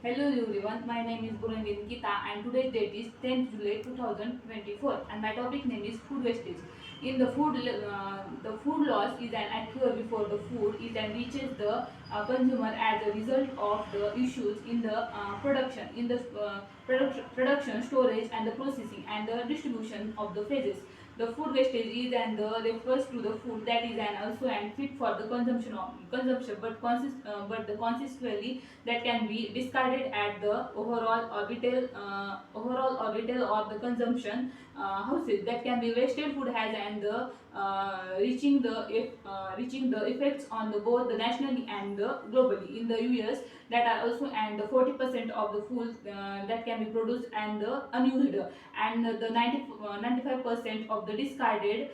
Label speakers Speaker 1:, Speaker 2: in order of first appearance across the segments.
Speaker 1: Hello everyone, my name is Nikita and today's date is 10th July 2024 and my topic name is food wastage. In the food loss is an occur before the food is and reaches the consumer as a result of the issues in the production, storage and the processing and the distribution of the phases. The food wastage is and refers to the food that is and also and fit for the consumption but the consequently that can be discarded at the overall orbital or the consumption houses. That can be wasted food has and the reaching the effects on the both the nationally and the globally in the US that are also and the 40% of the food that can be produced and the unused and the 95% of the discarded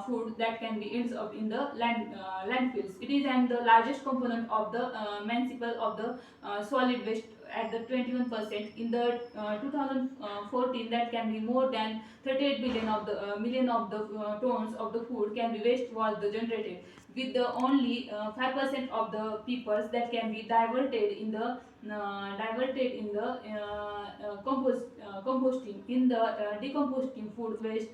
Speaker 1: food that can be ends up in the landfills. It is and the largest component of the municipal of the solid waste at the 21% in the 2014 that can be more than 38 billion of the million of the tons of the food can be waste was the generated with the only 5% of the peoples that can be diverted in the composting in the decomposting food waste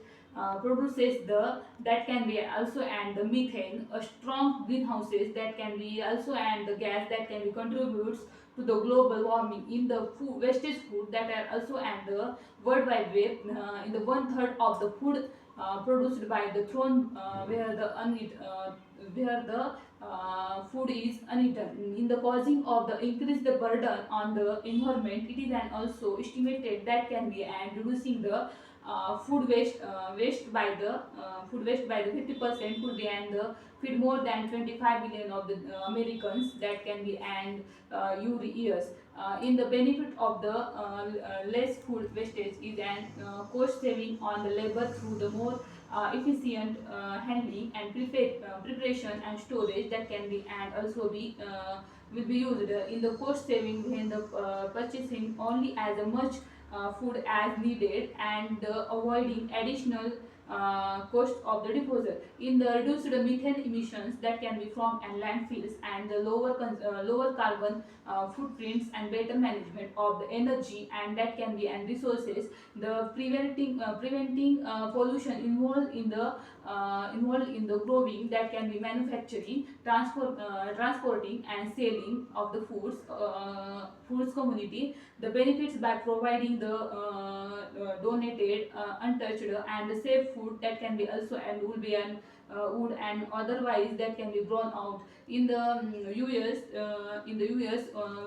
Speaker 1: produces the that can be also and the methane a strong greenhouses that can be also and the gas that can be contributes to the global warming in the food wastage food that are also and the worldwide web in the one third of the food produced by the throne where the food is uneaten in the causing of the increase the burden on the environment. It is and also estimated that can be and reducing the food waste by the 50% could be and feed more than 25 billion of the Americans that can be and years. In the benefit of the less food wastage is an cost saving on the labor through the more efficient handling and preparation and storage that can be and also be will be used in the cost saving when the purchasing only as much food as needed and avoiding additional cost of the disposal in the reduced methane emissions that can be from and landfills and the lower carbon footprints and better management of the energy and that can be and resources the preventing pollution involved in the growing that can be manufacturing transporting and selling of the foods community the benefits by providing the donated untouched and the safe food that can be also and will be an wood and otherwise that can be grown out in the US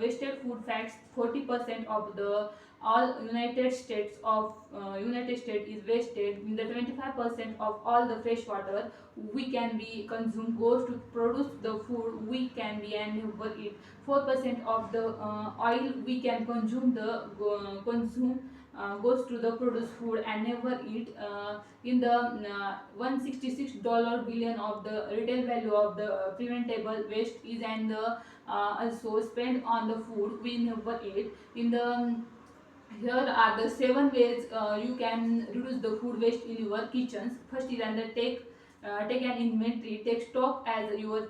Speaker 1: wasted food facts 40% of the all United States is wasted in the 25% of all the fresh water we can be consumed goes to produce the food we can be and never eat. 4% of the oil we can consume goes to the produce food and never eat in the $166 billion of the retail value of the preventable waste is and also spent on the food we never eat in the here are the 7 ways you can reduce the food waste in your kitchens. First is and the take an inventory, take stock as your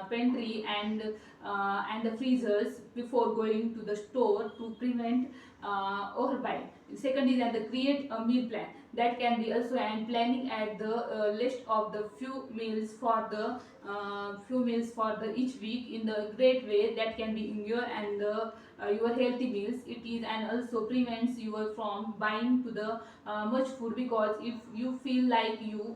Speaker 1: pantry and the freezers before going to the store to prevent overbuying. Second is that the create a meal plan that can be also and planning at the list of the few meals for the each week in the great way that can be in your and the your healthy meals. It is and also prevents you from buying to the much food because if you feel like you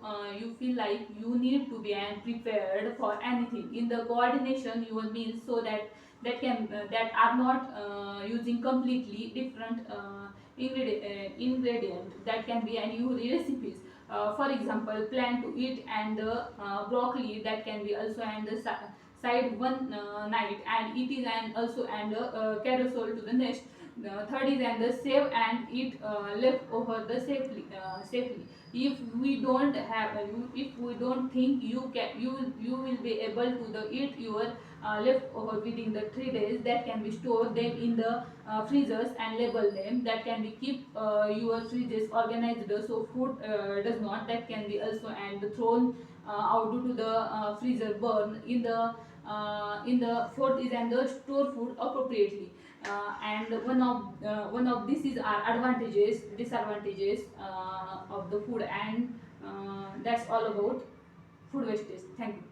Speaker 1: need to be and prepared for anything in the coordination your meals so that are not using completely different ingredient that can be and new recipes. For example, plan to eat and broccoli that can be also and the side one night and it is and also and carousel to the next. Third is and the save and eat leftover the safely. If we don't have if we don't think you will be able to the eat your leftover within the 3 days that can be stored them in the freezers and label them that can be keep your fridges organized so food does not that can be also and thrown out due to the freezer burn in the fourth is and the store food appropriately and one of this is our advantages, disadvantages of the food, and that's all about food wastage. Thank you.